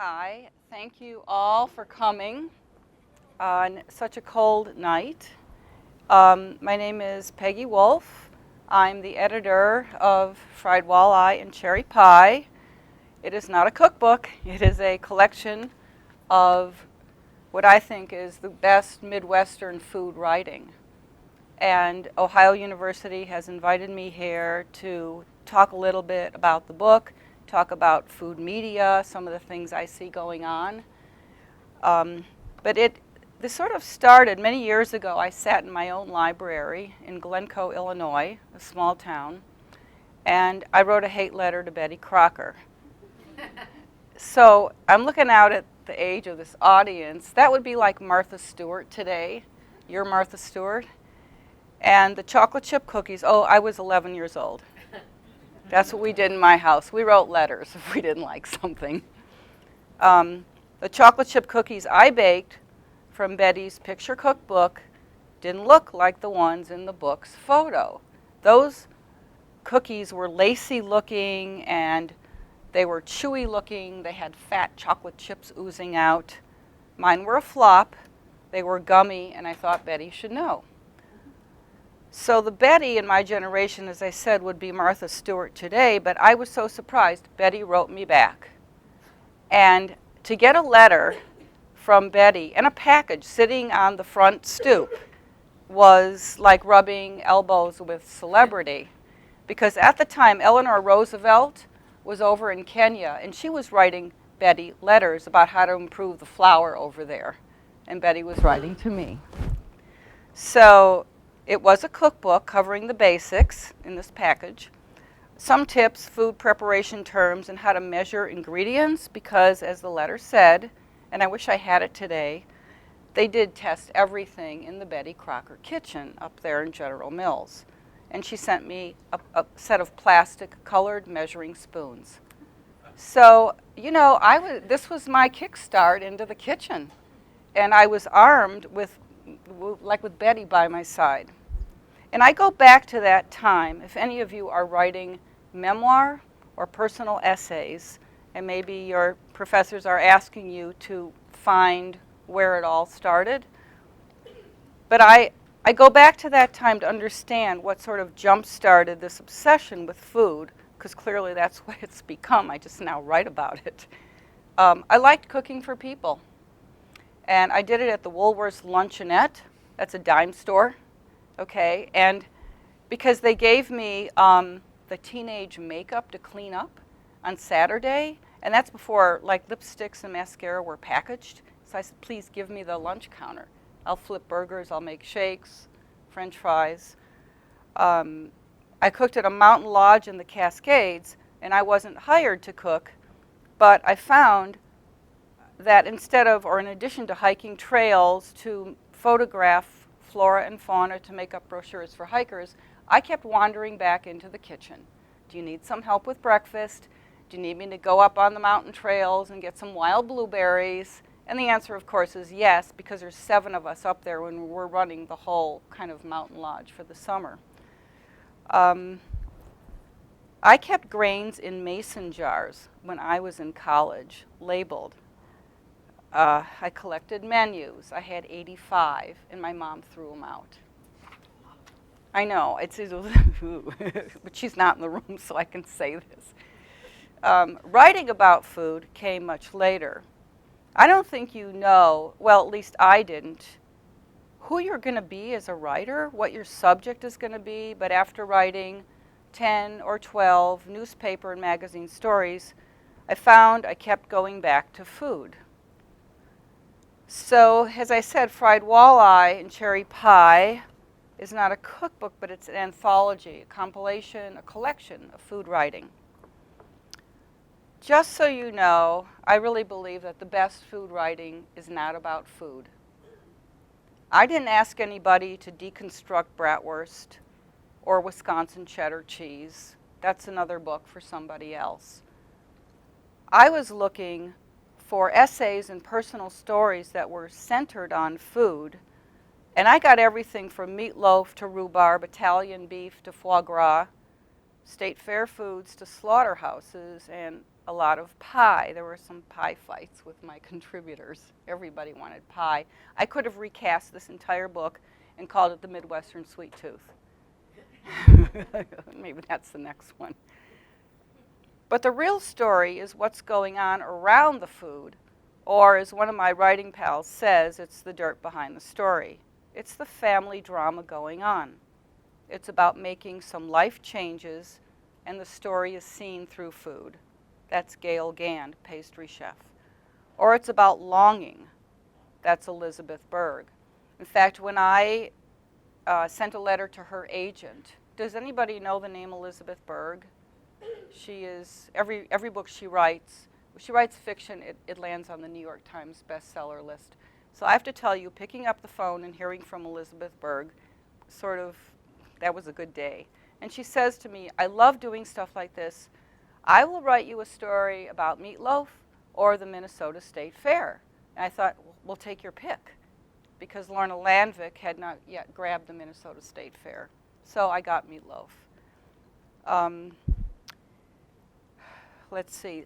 Hi, thank you all for coming on such a cold night. My name is Peggy Wolff. I'm the editor of Fried Walleye and Cherry Pie. It is not a cookbook. It is a collection of what I think is the best Midwestern food writing. And Ohio University has invited me here to talk a little bit about the book, talk about food media, some of the things I see going on. But this sort of started many years ago. I sat in my own library in Glencoe, Illinois, a small town, and I wrote a hate letter to Betty Crocker. So I'm looking out at the age of this audience. That would be like Martha Stewart today. You're Martha Stewart. And the chocolate chip cookies, I was 11 years old. That's what we did in my house. We wrote letters if we didn't like something. The chocolate chip cookies I baked from Betty's picture cookbook didn't look like the ones in the book's photo. Those cookies were lacy looking and they were chewy looking. They had fat chocolate chips oozing out. Mine were a flop. They were gummy, and I thought Betty should know. So the Betty in my generation, as I said, would be Martha Stewart today, but I was so surprised. Betty wrote me back. And to get a letter from Betty and a package sitting on the front stoop was like rubbing elbows with celebrity. Because at the time, Eleanor Roosevelt was over in Kenya, and she was writing Betty letters about how to improve the flour over there. And Betty was writing to me. So it was a cookbook covering the basics in this package. Some tips, food preparation terms, and how to measure ingredients, because as the letter said, and I wish I had it today, they did test everything in the Betty Crocker kitchen up there in General Mills. And she sent me a set of plastic colored measuring spoons. So, this was my kickstart into the kitchen. And I was armed with Betty by my side. And I go back to that time. If any of you are writing memoir or personal essays, and maybe your professors are asking you to find where it all started. But I go back to that time to understand what sort of jump-started this obsession with food, because clearly that's what it's become. I just now write about it. I liked cooking for people. And I did it at the Woolworth's Luncheonette. That's a dime store. Okay, and because they gave me the teenage makeup to clean up on Saturday, and that's before lipsticks and mascara were packaged. So I said, please give me the lunch counter. I'll flip burgers, I'll make shakes, French fries. I cooked at a mountain lodge in the Cascades, and I wasn't hired to cook, but I found that in addition to hiking trails to photograph flora and fauna to make up brochures for hikers, I kept wandering back into the kitchen. Do you need some help with breakfast? Do you need me to go up on the mountain trails and get some wild blueberries? And the answer, of course, is yes, because there's 7 of us up there when we're running the whole kind of mountain lodge for the summer. I kept grains in mason jars when I was in college, labeled. I collected menus. I had 85, and my mom threw them out. I know, but she's not in the room, so I can say this. Writing about food came much later. I don't think you know, well, at least I didn't, who you're going to be as a writer, what your subject is going to be, but after writing 10 or 12 newspaper and magazine stories, I found I kept going back to food. So, as I said, Fried Walleye and Cherry Pie is not a cookbook, but it's an anthology, a compilation, a collection of food writing. Just so you know, I really believe that the best food writing is not about food. I didn't ask anybody to deconstruct bratwurst or Wisconsin cheddar cheese. That's another book for somebody else. I was looking for essays and personal stories that were centered on food. And I got everything from meatloaf to rhubarb, Italian beef to foie gras, state fair foods to slaughterhouses, and a lot of pie. There were some pie fights with my contributors. Everybody wanted pie. I could have recast this entire book and called it The Midwestern Sweet Tooth. Maybe that's the next one. But the real story is what's going on around the food, or as one of my writing pals says, it's the dirt behind the story. It's the family drama going on. It's about making some life changes, and the story is seen through food. That's Gail Gand, pastry chef. Or it's about longing. That's Elizabeth Berg. In fact, when I sent a letter to her agent, does anybody know the name Elizabeth Berg? She is, every book she writes fiction, it lands on the New York Times bestseller list. So I have to tell you, picking up the phone and hearing from Elizabeth Berg, that was a good day. And she says to me, I love doing stuff like this. I will write you a story about meatloaf or the Minnesota State Fair. And I thought, we'll take your pick, because Lorna Landvik had not yet grabbed the Minnesota State Fair. So I got meatloaf. Let's see.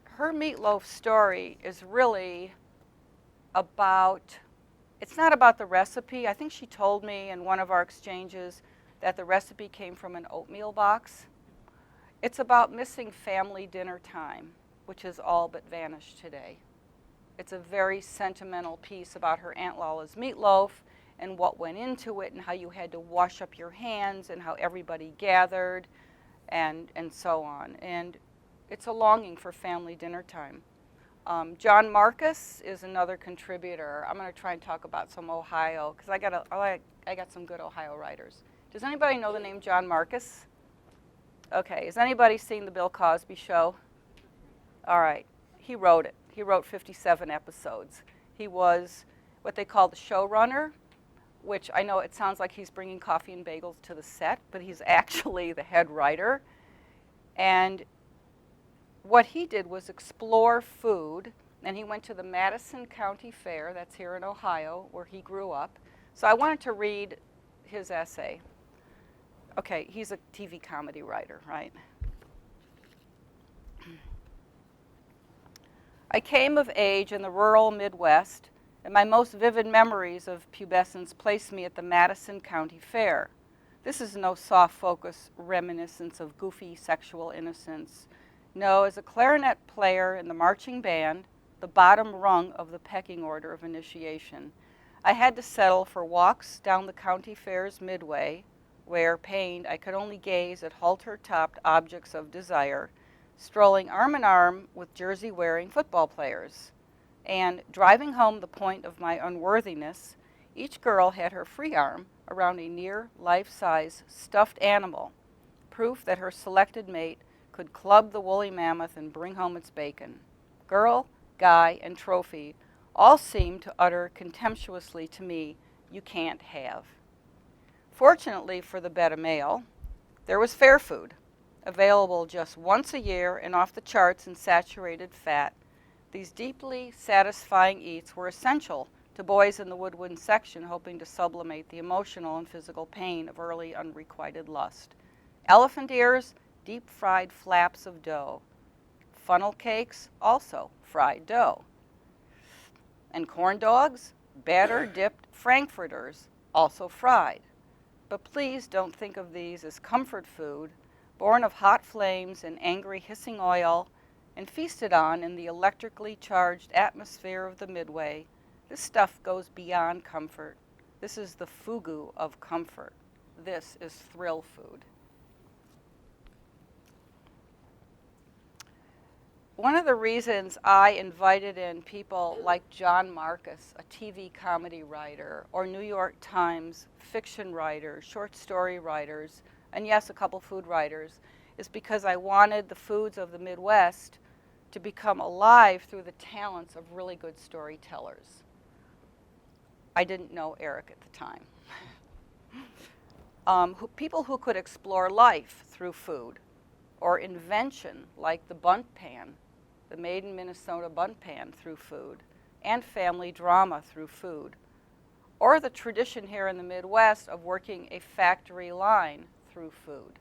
Her meatloaf story is really about, it's not about the recipe. I think she told me in one of our exchanges that the recipe came from an oatmeal box. It's about missing family dinner time, which has all but vanished today. It's a very sentimental piece about her Aunt Lala's meatloaf and what went into it and how you had to wash up your hands and how everybody gathered and so on. And it's a longing for family dinner time. John Marcus is another contributor. I'm going to try and talk about some Ohio, because I got some good Ohio writers. Does anybody know the name John Marcus? Okay, has anybody seen the Bill Cosby Show? All right, he wrote it. He wrote 57 episodes. He was what they call the showrunner, which I know it sounds like he's bringing coffee and bagels to the set, but he's actually the head writer. And what he did was explore food, and he went to the Madison County Fair, that's here in Ohio, where he grew up. So I wanted to read his essay. Okay, he's a TV comedy writer, right? I came of age in the rural Midwest, and my most vivid memories of pubescence placed me at the Madison County Fair. This is no soft focus reminiscence of goofy sexual innocence. No, as a clarinet player in the marching band, the bottom rung of the pecking order of initiation, I had to settle for walks down the county fair's midway, where, pained, I could only gaze at halter-topped objects of desire, strolling arm in arm with jersey-wearing football players. And driving home the point of my unworthiness, each girl had her free arm around a near life-size stuffed animal, proof that her selected mate could club the woolly mammoth and bring home its bacon. Girl, guy, and trophy all seemed to utter contemptuously to me, you can't have. Fortunately for the beta male, there was fair food, available just once a year and off the charts in saturated fat. These deeply satisfying eats were essential to boys in the woodwind section hoping to sublimate the emotional and physical pain of early unrequited lust. Elephant ears, deep-fried flaps of dough. Funnel cakes, also fried dough. And corn dogs, batter-dipped frankfurters, also fried. But please don't think of these as comfort food, born of hot flames and angry hissing oil, and feasted on in the electrically charged atmosphere of the Midway. This stuff goes beyond comfort. This is the fugu of comfort. This is thrill food. One of the reasons I invited in people like John Marcus, a TV comedy writer, or New York Times fiction writers, short story writers, and yes, a couple food writers, is because I wanted the foods of the Midwest to become alive through the talents of really good storytellers. I didn't know Eric at the time. People who could explore life through food, or invention like the bunt pan, the made in Minnesota bunt pan through food, and family drama through food, or the tradition here in the Midwest of working a factory line through food.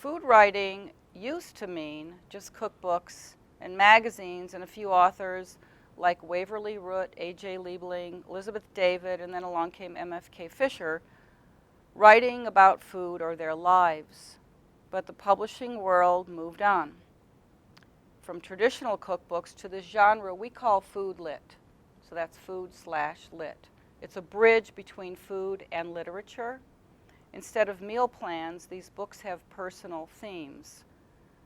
food writing used to mean just cookbooks and magazines and a few authors like Waverly Root, A.J. Liebling, Elizabeth David, and then along came M.F.K. Fisher, writing about food or their lives. But the publishing world moved on from traditional cookbooks to this genre we call food lit. So that's food/lit. It's a bridge between food and literature. Instead of meal plans, these books have personal themes.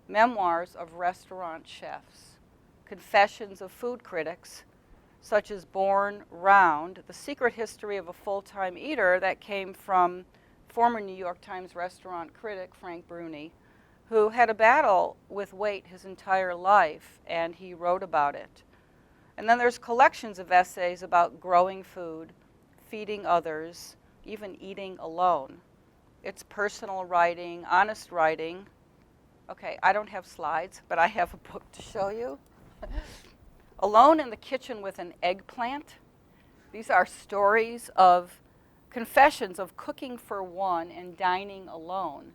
Memoirs of restaurant chefs, confessions of food critics, such as Born Round, the secret history of a full-time eater that came from former New York Times restaurant critic Frank Bruni, who had a battle with weight his entire life, and he wrote about it. And then there's collections of essays about growing food, feeding others, even eating alone. It's personal writing, honest writing. Okay, I don't have slides, but I have a book to show you. Alone in the Kitchen with an Eggplant. These are stories of confessions of cooking for one and dining alone.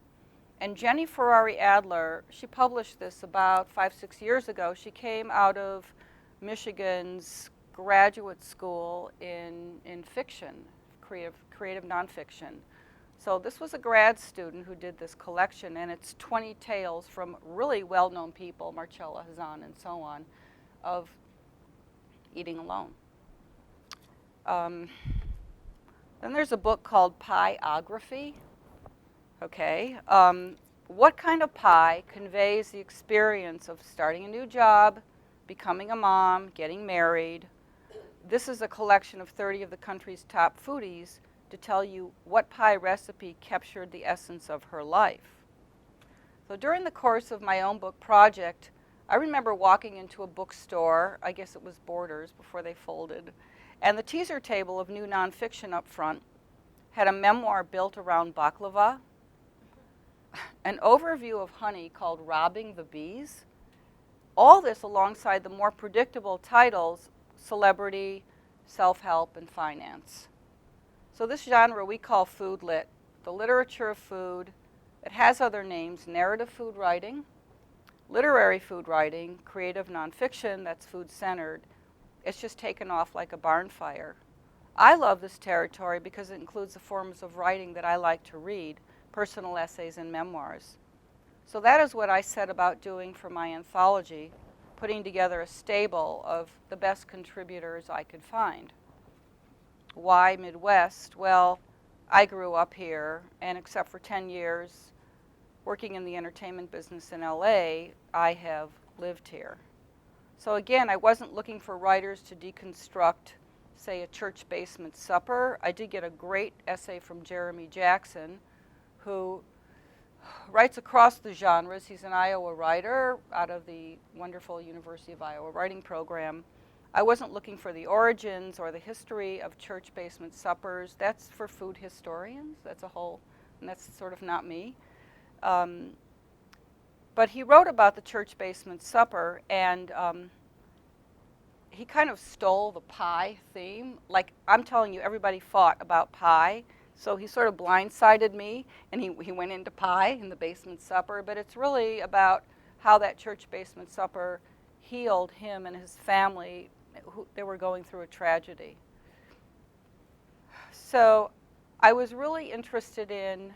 And Jenny Ferrari Adler, she published this about 5-6 years ago. She came out of Michigan's graduate school in fiction, creative nonfiction. So this was a grad student who did this collection, and it's 20 tales from really well-known people, Marcella Hazan and so on, of eating alone. Then there's a book called Pieography. Okay, what kind of pie conveys the experience of starting a new job, becoming a mom, getting married? This is a collection of 30 of the country's top foodies to tell you what pie recipe captured the essence of her life. So during the course of my own book project, I remember walking into a bookstore, I guess it was Borders before they folded, and the teaser table of new nonfiction up front had a memoir built around baklava, an overview of honey called Robbing the Bees, all this alongside the more predictable titles, celebrity, self-help, and finance. So this genre we call food lit, the literature of food. It has other names: narrative food writing, literary food writing, creative nonfiction that's food-centered. It's just taken off like a barn fire. I love this territory because it includes the forms of writing that I like to read, personal essays and memoirs. So that is what I set about doing for my anthology, putting together a stable of the best contributors I could find. Why Midwest? Well, I grew up here, and except for 10 years working in the entertainment business in LA, I have lived here. So again, I wasn't looking for writers to deconstruct, say, a church basement supper. I did get a great essay from Jeremy Jackson, who writes across the genres. He's an Iowa writer out of the wonderful University of Iowa writing program. I wasn't looking for the origins or the history of church basement suppers. That's for food historians. That's a whole, and that's sort of not me. But he wrote about the church basement supper, and he kind of stole the pie theme. Like, I'm telling you, everybody fought about pie. So he sort of blindsided me, and he went into pie in the basement supper. But it's really about how that church basement supper healed him and his family. They were going through a tragedy. So I was really interested in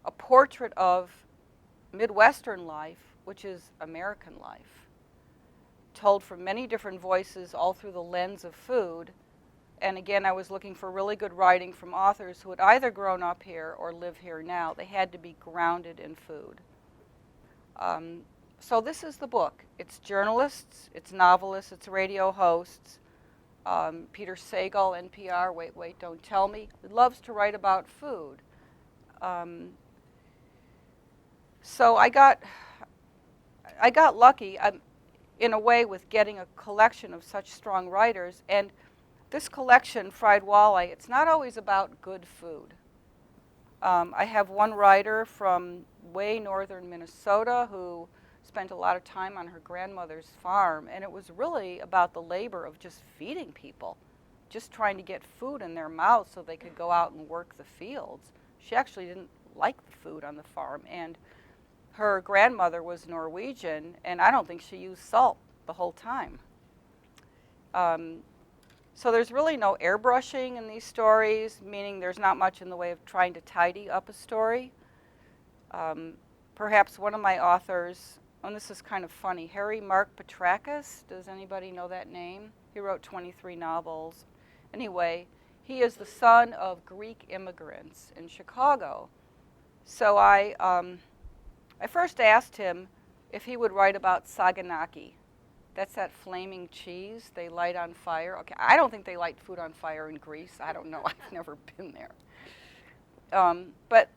a portrait of Midwestern life, which is American life, told from many different voices, all through the lens of food. And again, I was looking for really good writing from authors who had either grown up here or live here now. They had to be grounded in food. So this is the book. It's journalists, it's novelists, it's radio hosts. Peter Sagal, NPR, wait, don't tell me, loves to write about food. So I got lucky in a way with getting a collection of such strong writers. And this collection, Fried Walleye, it's not always about good food. I have one writer from way northern Minnesota who spent a lot of time on her grandmother's farm, and it was really about the labor of just feeding people, just trying to get food in their mouths so they could go out and work the fields. She actually didn't like the food on the farm, and her grandmother was Norwegian, and I don't think she used salt the whole time. So there's really no airbrushing in these stories, meaning there's not much in the way of trying to tidy up a story. Perhaps one of my authors, and this is kind of funny, Harry Mark Petrakis, does anybody know that name? He wrote 23 novels. Anyway, he is the son of Greek immigrants in Chicago. So I first asked him if he would write about saganaki. That's that flaming cheese they light on fire. Okay, I don't think they light food on fire in Greece. I don't know. I've never been there. But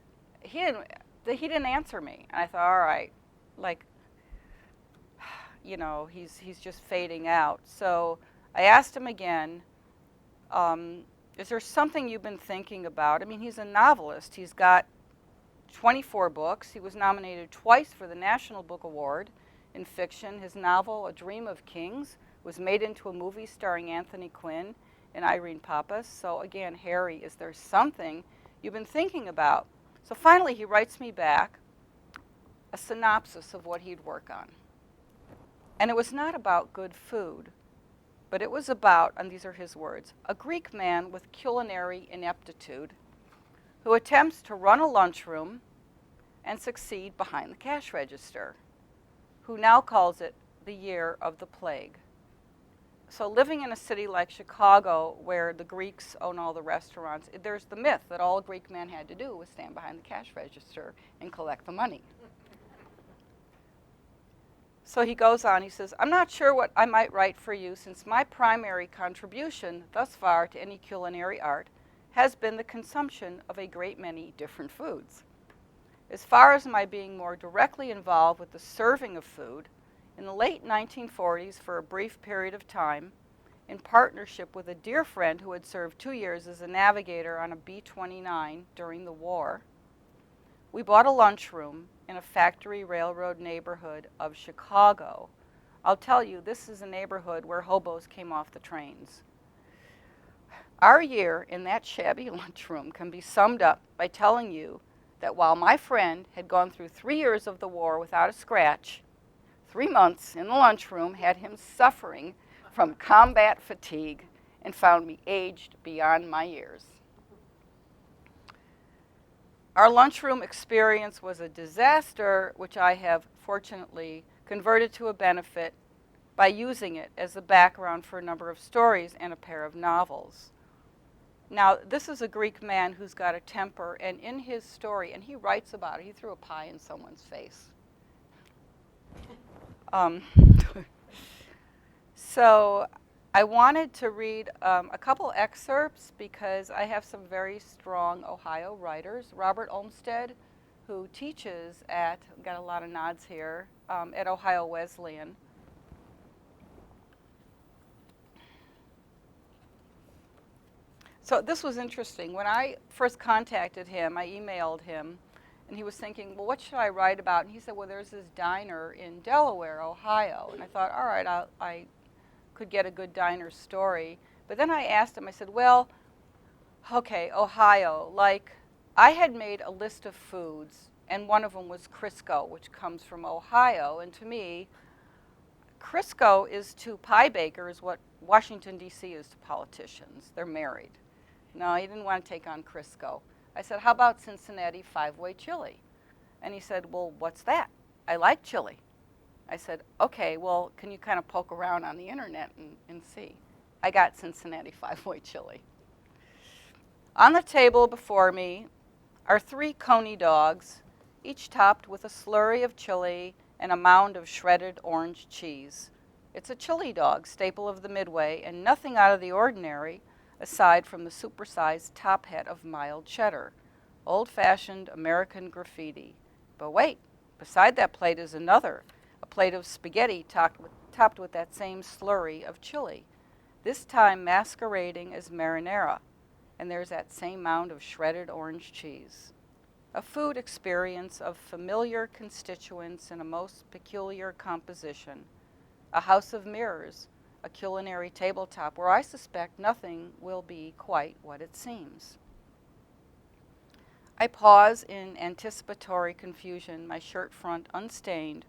he didn't answer me. And I thought, all right, like, you know, he's just fading out. So I asked him again, is there something you've been thinking about? I mean, he's a novelist. He's got 24 books. He was nominated twice for the National Book Award in fiction. His novel, A Dream of Kings, was made into a movie starring Anthony Quinn and Irene Papas. So again, Harry, is there something you've been thinking about? So finally he writes me back a synopsis of what he'd work on. And it was not about good food, but it was about, and these are his words, a Greek man with culinary ineptitude who attempts to run a lunchroom and succeed behind the cash register, who now calls it the year of the plague. So living in a city like Chicago, where the Greeks own all the restaurants, there's the myth that all a Greek man had to do was stand behind the cash register and collect the money. So he goes on, he says, I'm not sure what I might write for you, since my primary contribution thus far to any culinary art has been the consumption of a great many different foods. As far as my being more directly involved with the serving of food, in the late 1940s, for a brief period of time, in partnership with a dear friend who had served 2 years as a navigator on a B-29 during the war, we bought a lunchroom in a factory railroad neighborhood of Chicago. I'll tell you, this is a neighborhood where hobos came off the trains. Our year in that shabby lunchroom can be summed up by telling you that while my friend had gone through 3 years of the war without a scratch, 3 months in the lunchroom had him suffering from combat fatigue and found me aged beyond my years. Our lunchroom experience was a disaster, which I have fortunately converted to a benefit by using it as the background for a number of stories and a pair of novels. Now, this is a Greek man who's got a temper, and in his story, and he writes about it, he threw a pie in someone's face. So I wanted to read a couple excerpts because I have some very strong Ohio writers. Robert Olmsted, who teaches at, got a lot of nods here, at Ohio Wesleyan. So this was interesting. When I first contacted him, I emailed him, and he was thinking, well, what should I write about? And he said, well, there's this diner in Delaware, Ohio. And I thought, all right, I could get a good diner story. But then I asked him, I said, well, okay, Ohio. Like, I had made a list of foods, and one of them was Crisco, which comes from Ohio. And to me, Crisco is to pie bakers what Washington, D.C. is to politicians. They're married. No, he didn't want to take on Crisco. I said, how about Cincinnati five-way chili? And he said, well, what's that? I like chili. I said, okay, well, can you kind of poke around on the internet and see? I got Cincinnati five-way chili. On the table before me are 3 coney dogs, each topped with a slurry of chili and a mound of shredded orange cheese. It's a chili dog, staple of the Midway, and nothing out of the ordinary aside from the supersized top hat of mild cheddar, old-fashioned American graffiti. But wait, beside that plate is another, a plate of spaghetti topped with that same slurry of chili, this time masquerading as marinara, and there's that same mound of shredded orange cheese. A food experience of familiar constituents in a most peculiar composition, a house of mirrors, a culinary tabletop where I suspect nothing will be quite what it seems. I pause in anticipatory confusion, my shirt front unstained,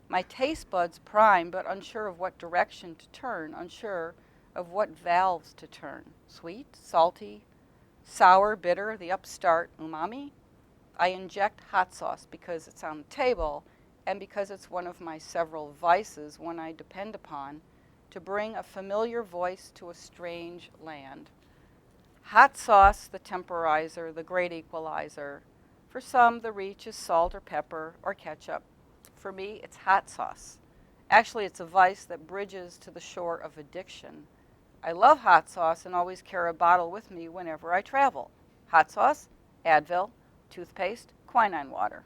my taste buds prime but unsure of what direction to turn, unsure of what valves to turn. Sweet, salty, sour, bitter, the upstart umami. I inject hot sauce because it's on the table and because it's one of my several vices, one I depend upon to bring a familiar voice to a strange land. Hot sauce, the temporizer, the great equalizer. For some, the reach is salt or pepper or ketchup. For me, it's hot sauce. Actually, it's a vice that bridges to the shore of addiction. I love hot sauce and always carry a bottle with me whenever I travel. Hot sauce, Advil, toothpaste, quinine water.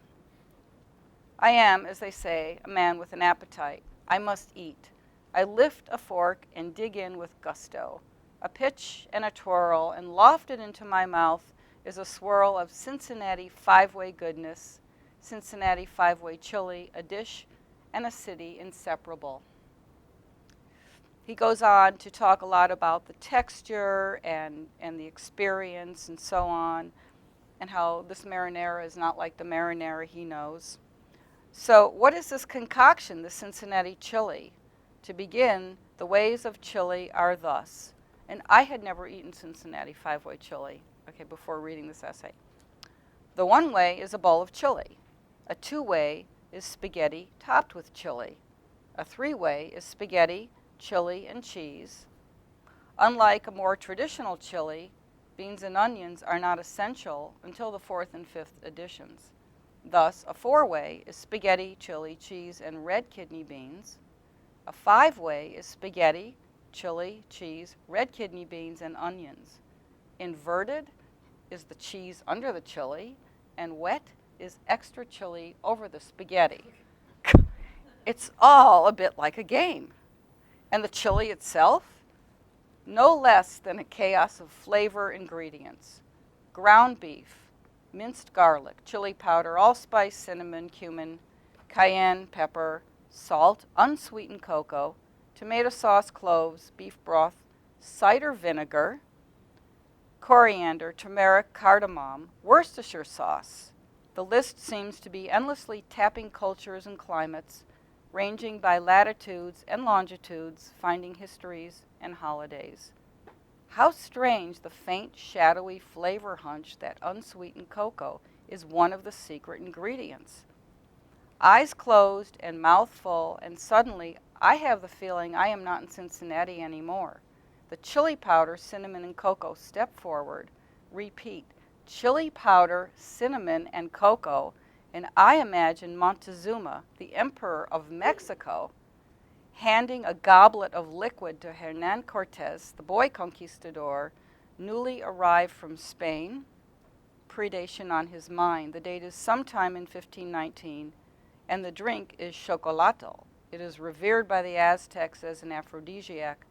I am, as they say, a man with an appetite. I must eat. I lift a fork and dig in with gusto. A pitch and a twirl, and lofted into my mouth is a swirl of Cincinnati five-way goodness, Cincinnati five-way chili, a dish and a city inseparable. He goes on to talk a lot about the texture and the experience and so on, and how this marinara is not like the marinara he knows. So what is this concoction, the Cincinnati chili? To begin, the ways of chili are thus. And I had never eaten Cincinnati five-way chili, before reading this essay. The one way is a bowl of chili. A two-way is spaghetti topped with chili. A three-way is spaghetti, chili, and cheese. Unlike a more traditional chili, beans and onions are not essential until the fourth and fifth editions. Thus, a four-way is spaghetti, chili, cheese, and red kidney beans. A five-way is spaghetti, chili, cheese, red kidney beans, and onions. Inverted is the cheese under the chili, and wet is extra chili over the spaghetti. It's all a bit like a game. And the chili itself? No less than a chaos of flavor ingredients. Ground beef, minced garlic, chili powder, allspice, cinnamon, cumin, cayenne pepper, salt, unsweetened cocoa, tomato sauce, cloves, beef broth, cider vinegar, coriander, turmeric, cardamom, Worcestershire sauce. The list seems to be endlessly tapping cultures and climates, ranging by latitudes and longitudes, finding histories and holidays. How strange the faint, shadowy flavor hunch that unsweetened cocoa is one of the secret ingredients. Eyes closed and mouth full, and suddenly I have the feeling I am not in Cincinnati anymore. The chili powder, cinnamon, and cocoa step forward. Repeat, chili powder, cinnamon, and cocoa, and I imagine Montezuma, the emperor of Mexico, handing a goblet of liquid to Hernan Cortez, the boy conquistador, newly arrived from Spain. Predation on his mind. The date is sometime in 1519, and the drink is chocolato. It is revered by the Aztecs as an aphrodisiac,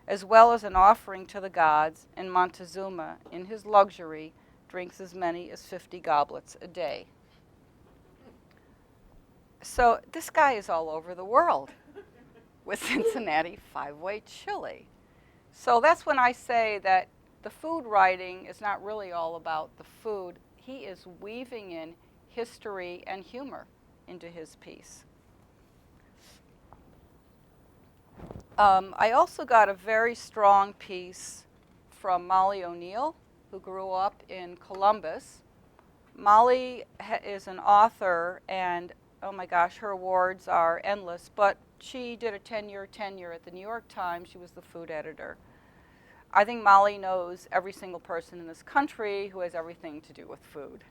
as well as an offering to the gods, and Montezuma, in his luxury, drinks as many as 50 goblets a day. So this guy is all over the world with Cincinnati five-way chili. So that's when I say that the food writing is not really all about the food. He is weaving in history and humor into his piece. I also got a very strong piece from Molly O'Neill, who grew up in Columbus. Molly is an author, and oh my gosh, her awards are endless, but she did a 10-year tenure at the New York Times. She was the food editor. I think Molly knows every single person in this country who has everything to do with food.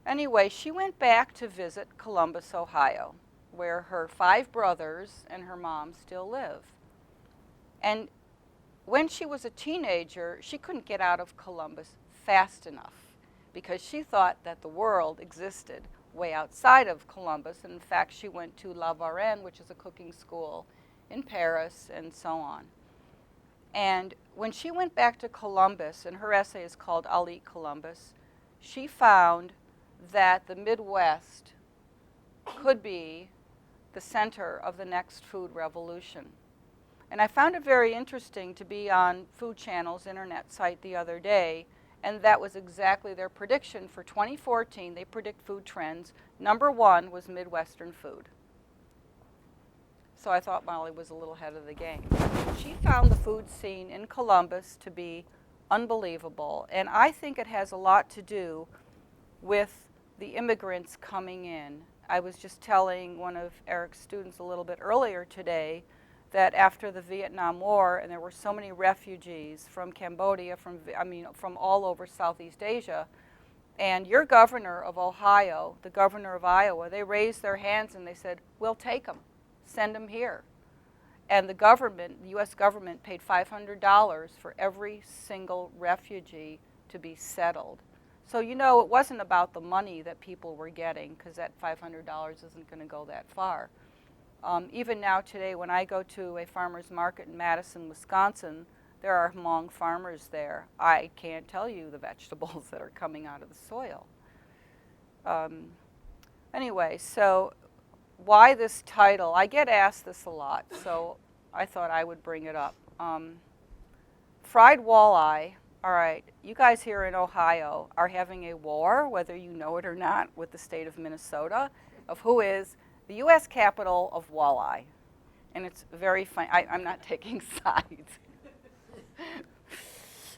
Anyway, she went back to visit Columbus, Ohio, where her 5 brothers and her mom still live. And when she was a teenager, she couldn't get out of Columbus fast enough because she thought that the world existed way outside of Columbus. And in fact, she went to La Varenne, which is a cooking school in Paris, and so on. And when she went back to Columbus, and her essay is called I'll Eat Columbus, she found that the Midwest could be the center of the next food revolution. And I found it very interesting to be on Food Channel's internet site the other day And that was exactly their prediction for 2014. They predict food trends. Number one was Midwestern food. So I thought Molly was a little ahead of the game. She found the food scene in Columbus to be unbelievable. And I think it has a lot to do with the immigrants coming in. I was just telling one of Eric's students a little bit earlier today that after the Vietnam War, and there were so many refugees from Cambodia, from all over Southeast Asia, and your governor of Ohio, the governor of Iowa, they raised their hands and they said, we'll take them, send them here. And the government, the US government, paid $500 for every single refugee to be settled. So you know, it wasn't about the money that people were getting, because that $500 isn't going to go that far. Even now today, when I go to a farmer's market in Madison, Wisconsin, there are Hmong farmers there. I can't tell you the vegetables that are coming out of the soil. Anyway, so why this title? I get asked this a lot, so I thought I would bring it up. Fried walleye. All right, you guys here in Ohio are having a war, whether you know it or not, with the state of Minnesota, of who is the U.S. capital of walleye. And it's very fun. I'm not taking sides.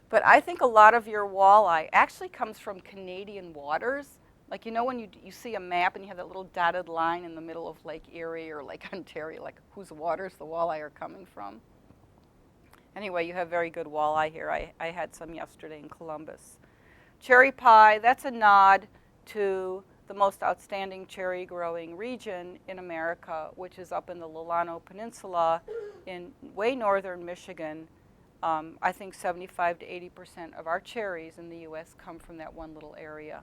But I think a lot of your walleye actually comes from Canadian waters. Like, you know, when you see a map and you have that little dotted line in the middle of Lake Erie or Lake Ontario, like whose waters the walleye are coming from. Anyway, you have very good walleye here. I had some yesterday in Columbus. Cherry pie, that's a nod to the most outstanding cherry growing region in America, which is up in the Lalano Peninsula in way northern Michigan. I think 75 to 80% of our cherries in the US come from that one little area.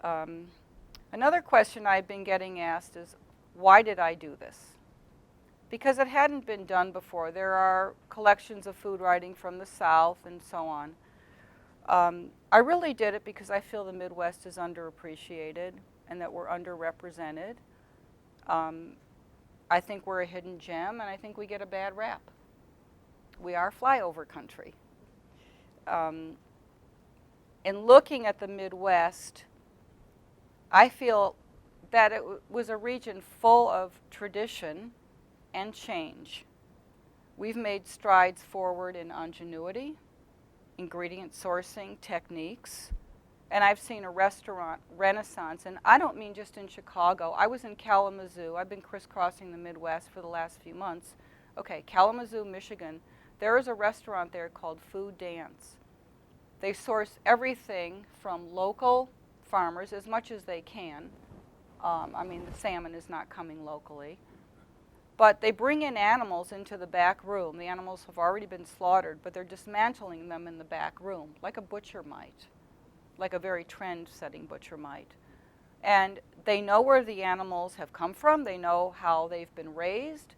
Another question I've been getting asked is, why did I do this? Because it hadn't been done before. There are collections of food writing from the South and so on. I really did it because I feel the Midwest is underappreciated and that we're underrepresented. I think we're a hidden gem, and I think we get a bad rap. We are flyover country. In looking at the Midwest, I feel that it was a region full of tradition and change. We've made strides forward in ingenuity, ingredient sourcing techniques, and I've seen a restaurant renaissance. And I don't mean just in Chicago. I was in Kalamazoo. I've been crisscrossing the Midwest for the last few months. Okay, Kalamazoo, Michigan. There is a restaurant there called Food Dance. They source everything from local farmers as much as they can. I mean, the salmon is not coming locally. But they bring in animals into the back room. The animals have already been slaughtered, but they're dismantling them in the back room, like a butcher might, like a very trend-setting butcher might. And they know where the animals have come from. They know how they've been raised.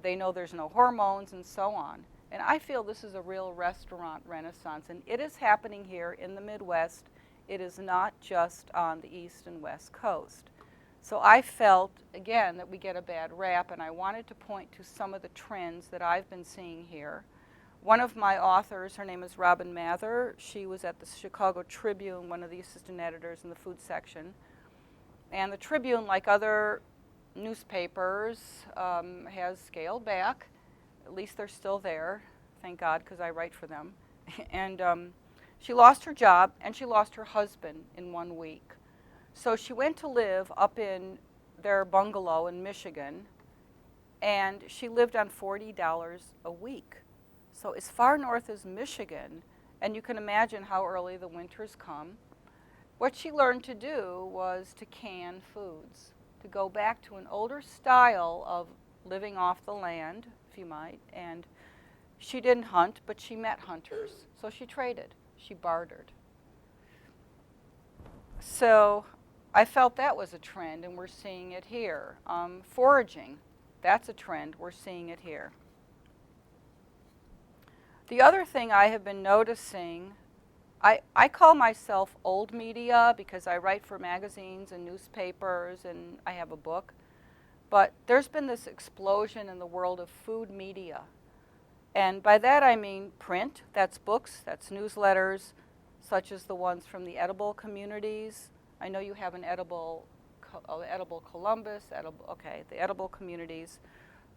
They know there's no hormones and so on. And I feel this is a real restaurant renaissance, and it is happening here in the Midwest. It is not just on the East and West Coast. So I felt, again, that we get a bad rap, and I wanted to point to some of the trends that I've been seeing here. One of my authors, her name is Robin Mather. She was at the Chicago Tribune, one of the assistant editors in the food section. And the Tribune, like other newspapers, has scaled back. At least they're still there, thank God, because I write for them. And she lost her job, and she lost her husband in 1 week. So she went to live up in their bungalow in Michigan, and she lived on $40 a week. So as far north as Michigan, and you can imagine how early the winters come, what she learned to do was to can foods, to go back to an older style of living off the land, if you might. And she didn't hunt, but she met hunters. So she traded, she bartered. So I felt that was a trend, and we're seeing it here. Foraging, that's a trend, we're seeing it here. The other thing I have been noticing, I call myself old media because I write for magazines and newspapers, and I have a book. But there's been this explosion in the world of food media. And by that I mean print, that's books, that's newsletters, such as the ones from the edible communities. I know you have an edible Columbus, the edible communities,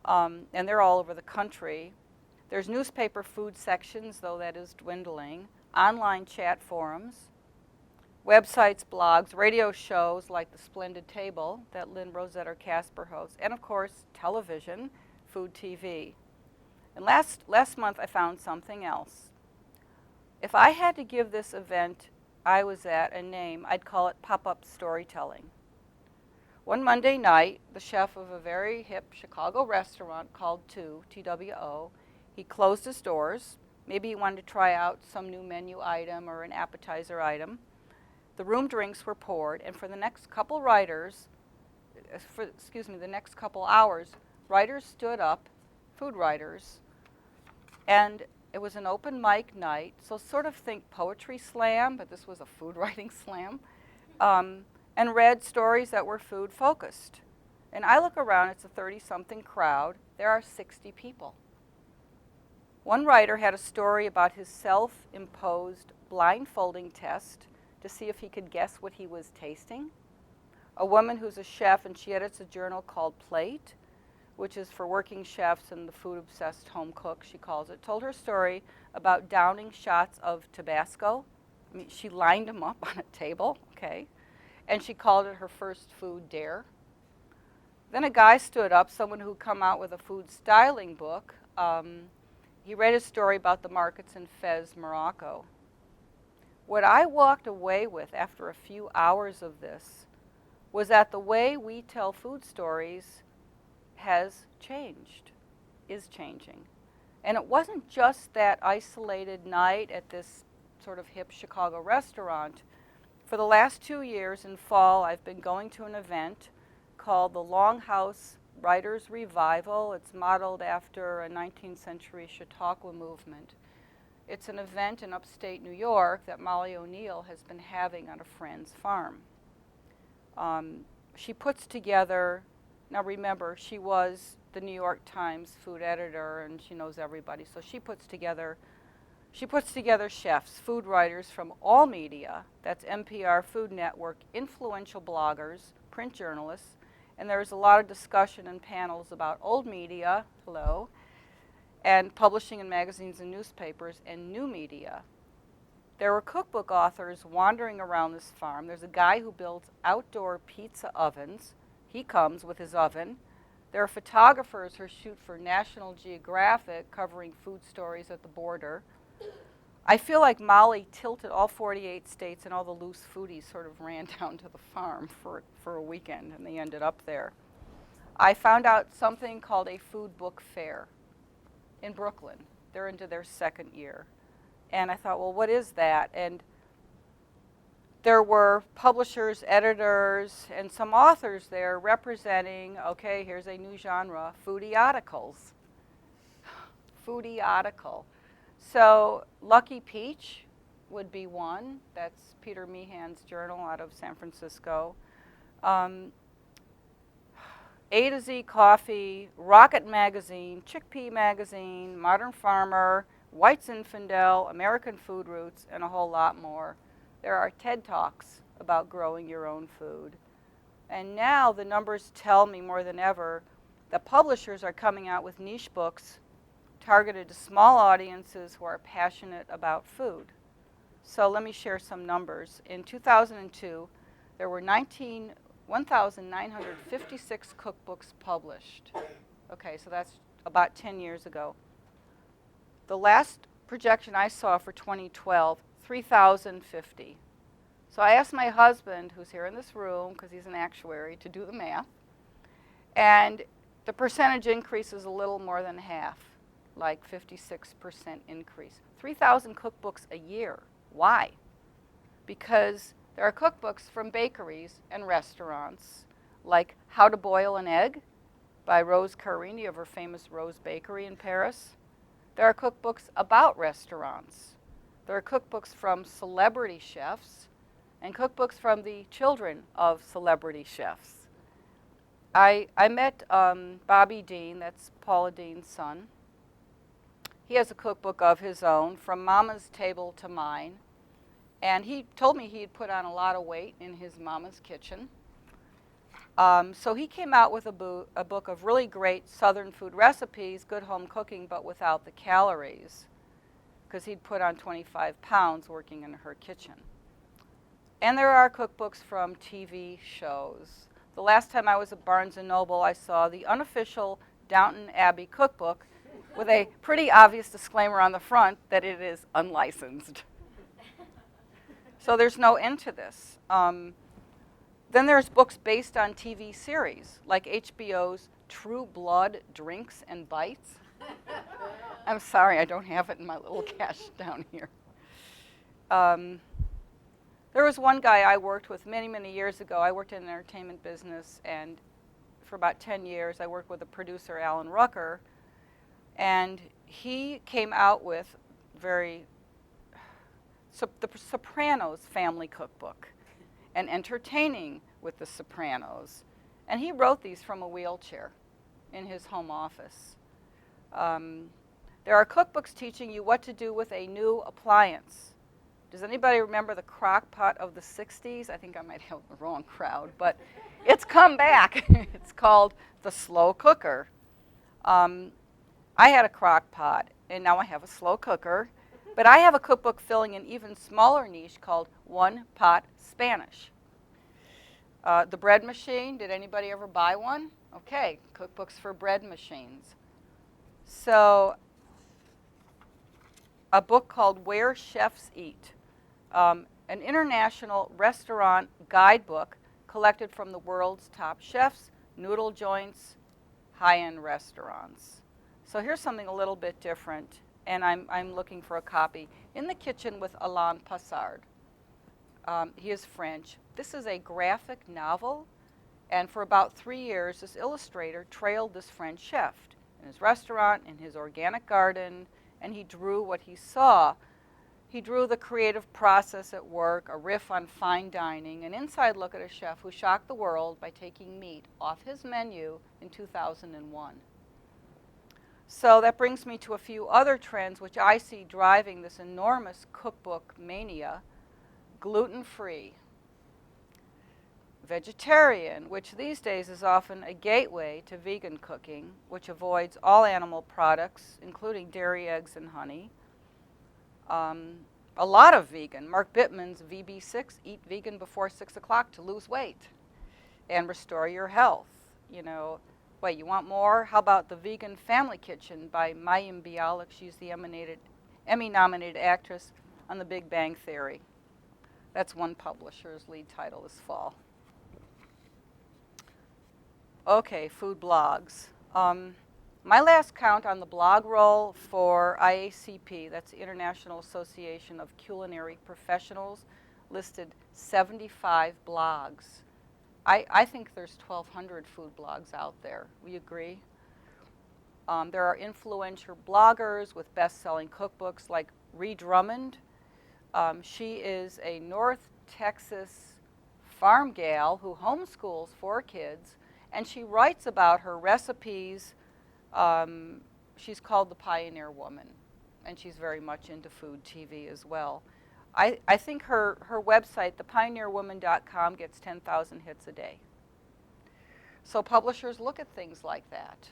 and they're all over the country. There's newspaper food sections, though that is dwindling, online chat forums, websites, blogs, radio shows like The Splendid Table that Lynn Rosetta Casper hosts, and of course, television, food TV. And last month I found something else. If I had to give this event I was at a name, I'd call it pop-up storytelling. One Monday night, the chef of a very hip Chicago restaurant called TWO, he closed his doors. Maybe he wanted to try out some new menu item or an appetizer item. The room drinks were poured, and for the next couple hours, writers stood up, food writers, and it was an open mic night, so sort of think poetry slam, but this was a food writing slam, and read stories that were food focused. And I look around, it's a 30-something crowd, there are 60 people. One writer had a story about his self-imposed blindfolding test to see if he could guess what he was tasting. A woman who's a chef, and she edits a journal called Plate, which is for working chefs and the food-obsessed home cook, she calls it, told her story about downing shots of Tabasco. I mean, she lined them up on a table, okay, and she called it her first food dare. Then a guy stood up, someone who'd come out with a food styling book. He read a story about the markets in Fez, Morocco. What I walked away with after a few hours of this was that the way we tell food stories has changed, is changing. And it wasn't just that isolated night at this sort of hip Chicago restaurant. For the last 2 years in fall, I've been going to an event called the Longhouse Writers Revival. It's modeled after a 19th century Chautauqua movement. It's an event in upstate New York that Molly O'Neill has been having on a friend's farm. She puts together, now remember, she was the New York Times food editor and she knows everybody, so she puts together chefs, food writers from all media, that's NPR, Food Network, influential bloggers, print journalists, and there's a lot of discussion and panels about old media, hello, and publishing in magazines and newspapers, and new media. There were cookbook authors wandering around this farm. There's a guy who builds outdoor pizza ovens. He comes with his oven. There are photographers who shoot for National Geographic covering food stories at the border. I feel like Molly tilted all 48 states and all the loose foodies sort of ran down to the farm for a weekend, and they ended up there. I found out something called a food book fair in Brooklyn. They're into their second year. And I thought, well, what is that? And there were publishers, editors, and some authors there representing, okay, here's a new genre, foodie-articles. Foodie-article. So Lucky Peach would be one. That's Peter Meehan's journal out of San Francisco. A to Z Coffee, Rocket Magazine, Chickpea Magazine, Modern Farmer, White's Infidel, American Food Roots, and a whole lot more. There are TED Talks about growing your own food. And now the numbers tell me more than ever that publishers are coming out with niche books targeted to small audiences who are passionate about food. So let me share some numbers. In 2002, there were 1,956 cookbooks published. Okay, so that's about 10 years ago. The last projection I saw for 2012, 3,050. So I asked my husband, who's here in this room, because he's an actuary, to do the math. And the percentage increase is a little more than half, like 56% increase. 3,000 cookbooks a year. Why? Because there are cookbooks from bakeries and restaurants, like How to Boil an Egg by Rose Carini of her famous Rose Bakery in Paris. There are cookbooks about restaurants. There are cookbooks from celebrity chefs and cookbooks from the children of celebrity chefs. I met Bobby Dean, that's Paula Dean's son. He has a cookbook of his own, From Mama's Table to Mine. And he told me he had put on a lot of weight in his mama's kitchen. So he came out with a book of really great Southern food recipes, good home cooking, but without the calories, because he'd put on 25 pounds working in her kitchen. And there are cookbooks from TV shows. The last time I was at Barnes & Noble, I saw the unofficial Downton Abbey cookbook with a pretty obvious disclaimer on the front that it is unlicensed. So there's no end to this. Then there's books based on TV series, like HBO's True Blood Drinks and Bites. I'm sorry, I don't have it in my little cache down here. There was one guy I worked with many, many years ago. I worked in the entertainment business, and for about 10 years, I worked with a producer, Alan Rucker, and he came out with the Sopranos family cookbook, and Entertaining with the Sopranos. And he wrote these from a wheelchair in his home office. There are cookbooks teaching you what to do with a new appliance. Does anybody remember the crock pot of the 60s? I think I might have the wrong crowd, but it's come back. It's called the slow cooker. I had a crock pot, and now I have a slow cooker. But I have a cookbook filling an even smaller niche called One Pot Spanish. The bread machine, did anybody ever buy one? Okay, cookbooks for bread machines. So a book called Where Chefs Eat, an international restaurant guidebook collected from the world's top chefs, noodle joints, high-end restaurants. So here's something a little bit different, and I'm looking for a copy. In the Kitchen with Alain Passard. He is French. This is a graphic novel, and for about 3 years, this illustrator trailed this French chef in his restaurant, in his organic garden, and he drew what he saw. He drew the creative process at work, a riff on fine dining, an inside look at a chef who shocked the world by taking meat off his menu in 2001. So that brings me to a few other trends which I see driving this enormous cookbook mania. Gluten-free, vegetarian, which these days is often a gateway to vegan cooking, which avoids all animal products, including dairy, eggs, and honey. A lot of vegan. Mark Bittman's VB6, eat vegan before 6 o'clock to lose weight and restore your health. You know, wait, you want more? How about The Vegan Family Kitchen by Mayim Bialik? She's the Emmy-nominated actress on The Big Bang Theory. That's one publisher's lead title this fall. Okay, food blogs. My last count on the blog roll for IACP, that's the International Association of Culinary Professionals, listed 75 blogs. I think there's 1,200 food blogs out there. We agree? There are influential bloggers with best-selling cookbooks like Ree Drummond. She is a North Texas farm gal who homeschools 4 kids, and she writes about her recipes. She's called the Pioneer Woman, and she's very much into food TV as well. I think her website, thepioneerwoman.com, gets 10,000 hits a day. So publishers look at things like that.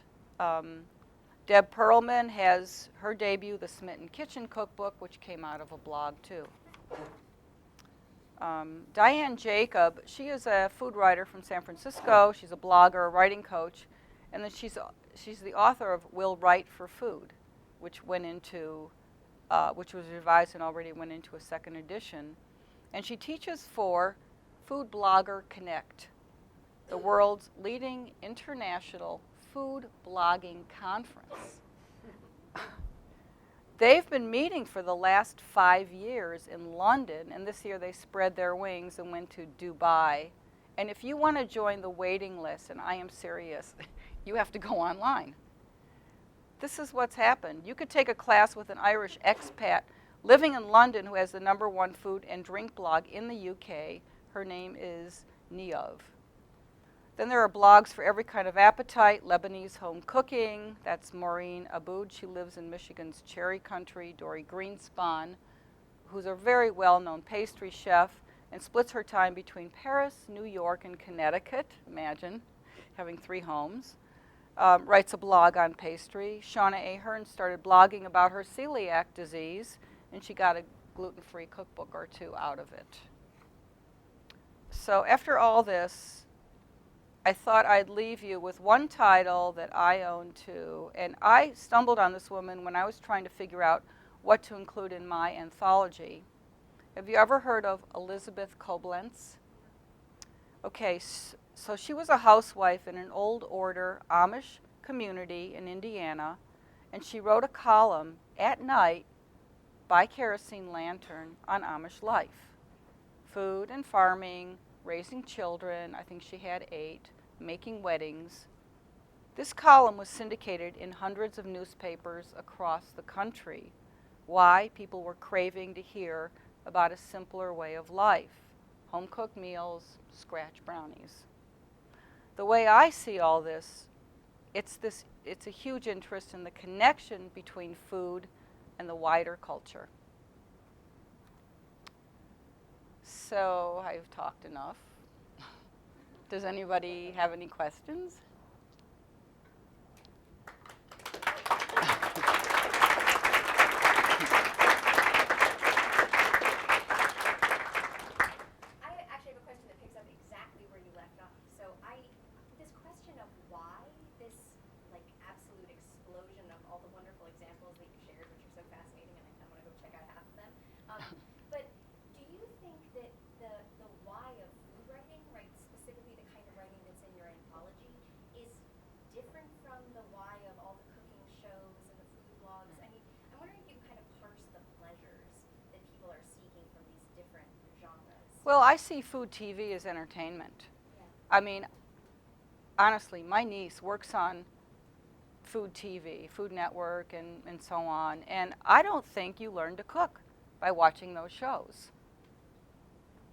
Deb Perlman has her debut, The Smitten Kitchen Cookbook, which came out of a blog too. Diane Jacob, she is a food writer from San Francisco. She's a blogger, a writing coach, and then she's the author of Will Write for Food, which was revised and already went into a 2nd edition. And she teaches for Food Blogger Connect, the world's leading international food blogging conference. They've been meeting for the last 5 years in London, and this year they spread their wings and went to Dubai. And if you want to join the waiting list, and I am serious, you have to go online. This is what's happened. You could take a class with an Irish expat living in London who has the #1 food and drink blog in the UK. Her name is Neov. Then there are blogs for every kind of appetite. Lebanese home cooking, that's Maureen Aboud. She lives in Michigan's Cherry Country. Dory Greenspan, who's a very well-known pastry chef and splits her time between Paris, New York, and Connecticut. Imagine having 3 homes. Writes a blog on pastry. Shauna Ahern started blogging about her celiac disease, and she got a gluten-free cookbook or 2 out of it. So after all this, I thought I'd leave you with one title that I own too. And I stumbled on this woman when I was trying to figure out what to include in my anthology. Have you ever heard of Elizabeth Koblenz? Okay, so she was a housewife in an old order Amish community in Indiana, and she wrote a column at night by kerosene lantern on Amish life. Food and farming, raising children, I think she had 8, making weddings. This column was syndicated in hundreds of newspapers across the country. Why? People were craving to hear about a simpler way of life. Home-cooked meals, scratch brownies. The way I see all this, it's a huge interest in the connection between food and the wider culture. So I've talked enough. Does anybody have any questions? Well, I see food TV as entertainment. Yeah. I mean, honestly, my niece works on food TV, Food Network, and so on, and I don't think you learn to cook by watching those shows.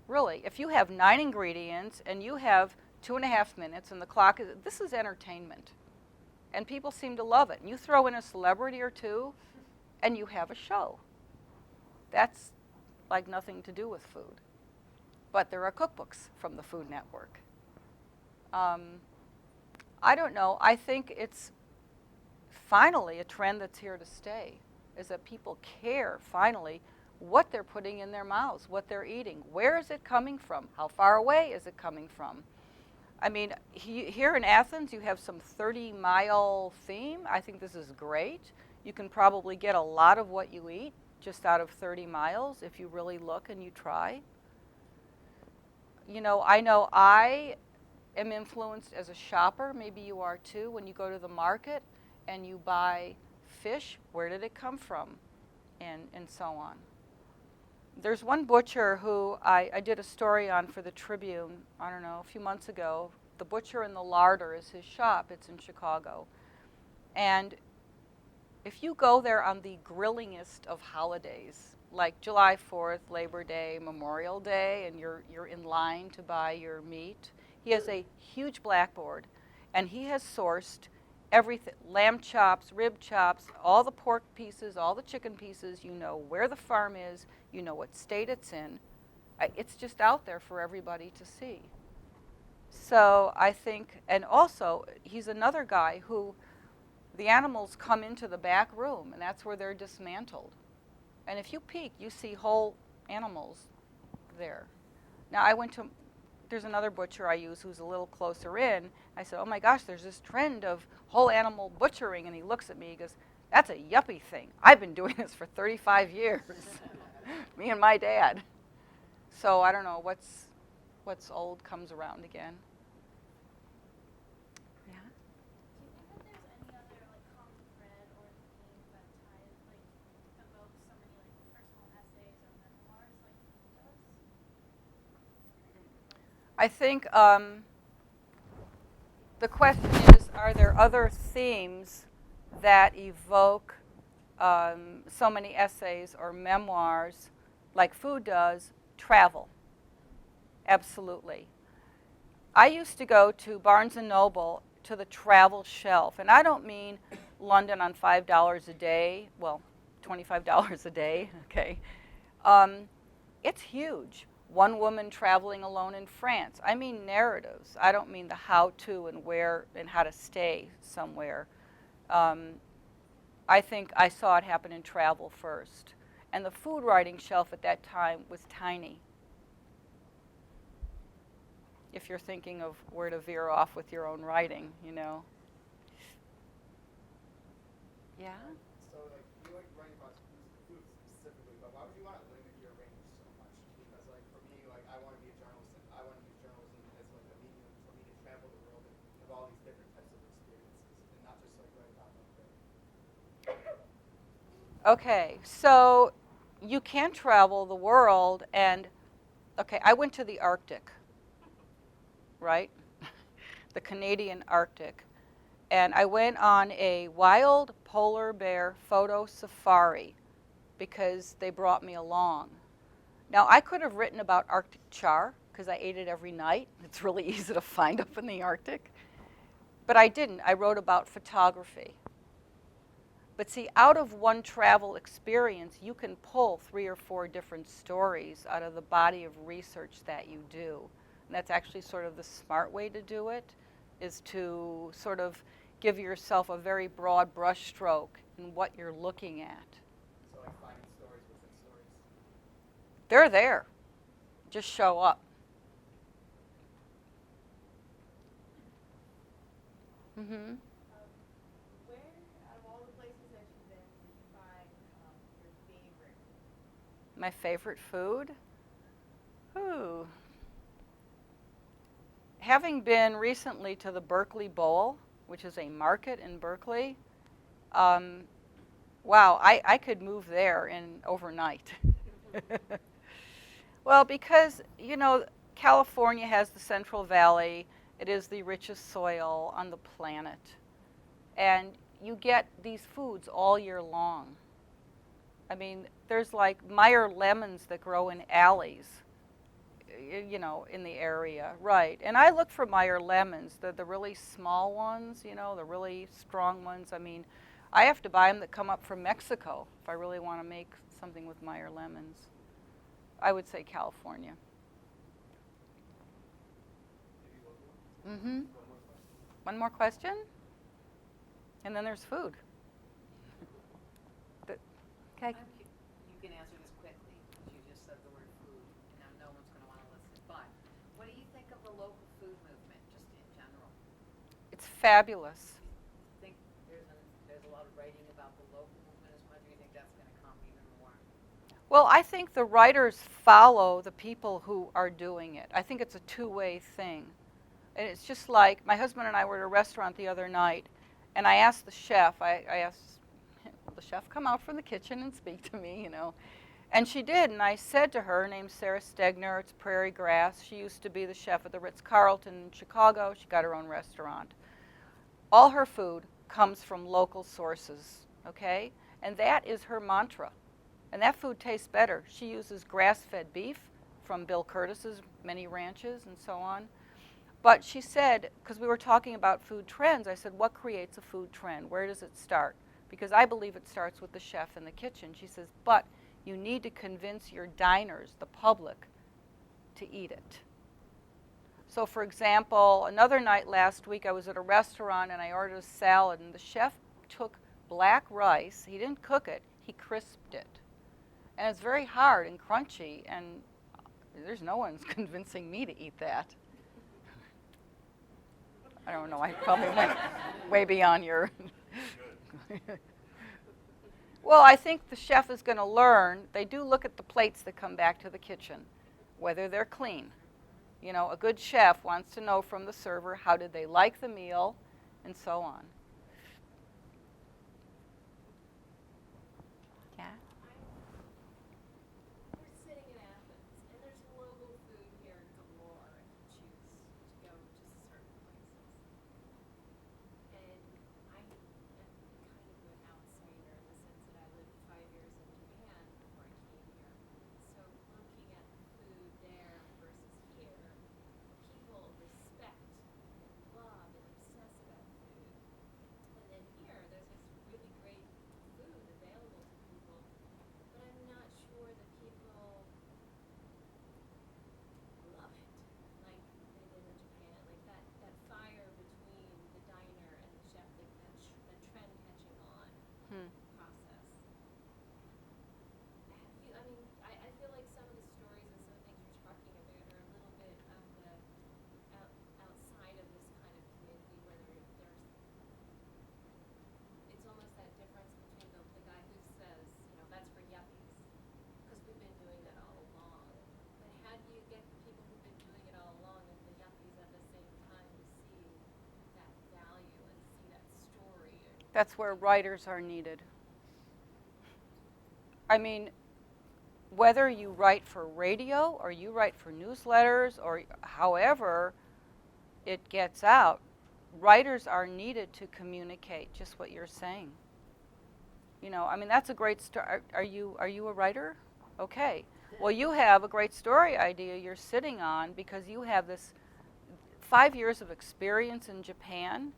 Really, if you have 9 ingredients and you have 2.5 minutes and the clock is, this is entertainment. And people seem to love it. And you throw in a celebrity or 2 and you have a show. That's like nothing to do with food. But there are cookbooks from the Food Network. I don't know. I think it's finally a trend that's here to stay, is that people care, finally, what they're putting in their mouths, what they're eating. Where is it coming from? How far away is it coming from? I mean, here in Athens, you have some 30-mile theme. I think this is great. You can probably get a lot of what you eat just out of 30 miles if you really look and you try. You know I am influenced as a shopper, maybe you are too, when you go to the market and you buy fish, where did it come from, and so on. There's one butcher who I did a story on for the Tribune, I don't know, a few months ago. The Butcher and the Larder is his shop. It's in Chicago. And if you go there on the grillingest of holidays, like July 4th, Labor Day, Memorial Day, and you're in line to buy your meat, he has a huge blackboard, and he has sourced everything, lamb chops, rib chops, all the pork pieces, all the chicken pieces. You know where the farm is, you know what state it's in. It's just out there for everybody to see. So I think, and also he's another guy who, the animals come into the back room, and that's where they're dismantled. And if you peek, you see whole animals there. Now there's another butcher I use who's a little closer in. I said, oh my gosh, there's this trend of whole animal butchering. And he looks at me, he goes, that's a yuppie thing. I've been doing this for 35 years. Me and my dad. So I don't know, what's old comes around again. Yeah? Do you think that there's any other common thread or theme that ties, evokes so many personal essays or memoirs like food does? I think the question is, are there other themes that evoke so many essays or memoirs like food does? Travel. Absolutely. I used to go to Barnes & Noble to the travel shelf, and I don't mean London on $5 a day, well, $25 a day, okay. It's huge. One woman traveling alone in France. I mean narratives. I don't mean the how-to and where and how to stay somewhere. I think I saw it happen in travel first. And the food writing shelf at that time was tiny. If you're thinking of where to veer off with your own writing, you know. Yeah? So, like, you like writing about food specifically, but why would you want to limit your range so much? Because, like, for me, like, I want to be a journalist, and I want to use journalism as, like, a medium for me to travel the world and have all these different types of experiences, and not just, like, write about one thing. Okay, so you can travel the world, and, okay, I went to the Arctic, right? The Canadian Arctic. And I went on a wild polar bear photo safari because they brought me along. Now, I could have written about Arctic char because I ate it every night. It's really easy to find up in the Arctic. But I didn't. I wrote about photography. But see, out of one travel experience, you can pull 3 or 4 different stories out of the body of research that you do. And that's actually sort of the smart way to do it, is to sort of give yourself a very broad brush stroke in what you're looking at. So, like, finding stories within stories. They're there. Just show up. Mm-hmm. Where, out of all the places that you've been, did you find your favorite? My favorite food? Ooh. Having been recently to the Berkeley Bowl, which is a market in Berkeley, wow, I could move there in overnight. Well, because, you know, California has the Central Valley. It is the richest soil on the planet. And you get these foods all year long. I mean, there's like Meyer lemons that grow in alleys, you know, in the area, right. And I look for Meyer lemons, the really small ones, you know, the really strong ones. I mean, I have to buy them that come up from Mexico if I really want to make something with Meyer lemons. I would say California. Maybe one more? Mm-hmm. One more One more question? question? And then there's food. Okay. You can answer this quickly, because you just said the word food, and now no one's going to want to listen. But what do you think of the local food movement, just in general? It's fabulous. Do you think there's a lot of writing about the local movement as much, or do you think that's going to come even more? Well, I think the writers follow the people who are doing it. I think it's a two-way thing. And it's just like my husband and I were at a restaurant the other night, and I asked the chef, I asked, will the chef come out from the kitchen and speak to me, you know? And she did, and I said to her, her name's Sarah Stegner, it's Prairie Grass. She used to be the chef at the Ritz-Carlton in Chicago. She got her own restaurant. All her food comes from local sources, okay? And that is her mantra. And that food tastes better. She uses grass-fed beef from Bill Curtis's many ranches and so on. But she said, because we were talking about food trends, I said, what creates a food trend? Where does it start? Because I believe it starts with the chef in the kitchen. She says, but you need to convince your diners, the public, to eat it. So for example, another night last week, I was at a restaurant and I ordered a salad, and the chef took black rice. He didn't cook it, he crisped it. And it's very hard and crunchy, and there's no one's convincing me to eat that. I don't know, I probably went way beyond your... Well, I think the chef is going to learn. They do look at the plates that come back to the kitchen, whether they're clean. You know, a good chef wants to know from the server how did they like the meal, and so on. Yeah? We're sitting in Athens, and there's local food here galore if you choose to go to certain places. And I am kind of an outsider in the sense that I lived 5 years in Japan before I came here. So looking at the food there versus here, people respect That's where writers are needed. I mean, whether you write for radio or you write for newsletters or however it gets out, writers are needed to communicate just what you're saying. You know, I mean, that's a great story. Are you a writer? Okay. Well, you have a great story idea you're sitting on because you have this 5 years of experience in Japan,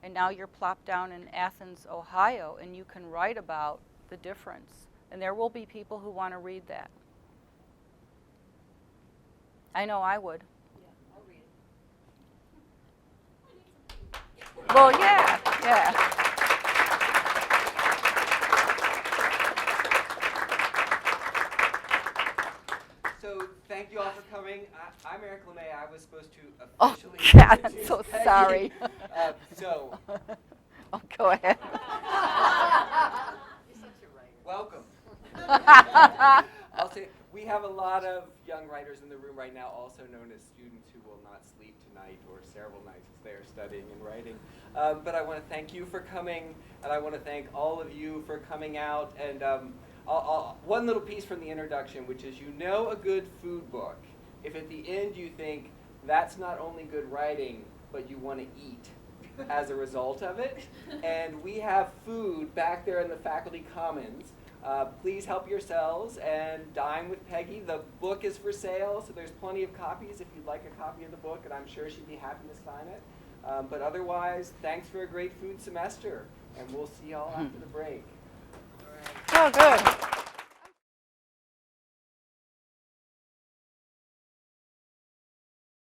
and now you're plopped down in Athens, Ohio, and you can write about the difference. And there will be people who want to read that. I know I would. Yeah, I'll read it. Well, yeah, yeah. So thank you all for coming. I'm Eric LeMay. I was supposed to Oh, officially God, I'm introduce so Peggy. sorry. So Oh, go ahead. You're such a writer. welcome. I'll say we have a lot of young writers in the room right now, also known as students who will not sleep tonight or several nights as they are studying and writing. But I want to thank you for coming, and I want to thank all of you for coming out. And one little piece from the introduction, which is, you know, a good food book if at the end you think that's not only good writing, but you want to eat as a result of it. And we have food back there in the faculty commons. Please help yourselves and dine with Peggy. The book is for sale, so there's plenty of copies if you'd like a copy of the book, and I'm sure she'd be happy to sign it. But otherwise, thanks for a great food semester, and we'll see y'all after the break. Oh, good.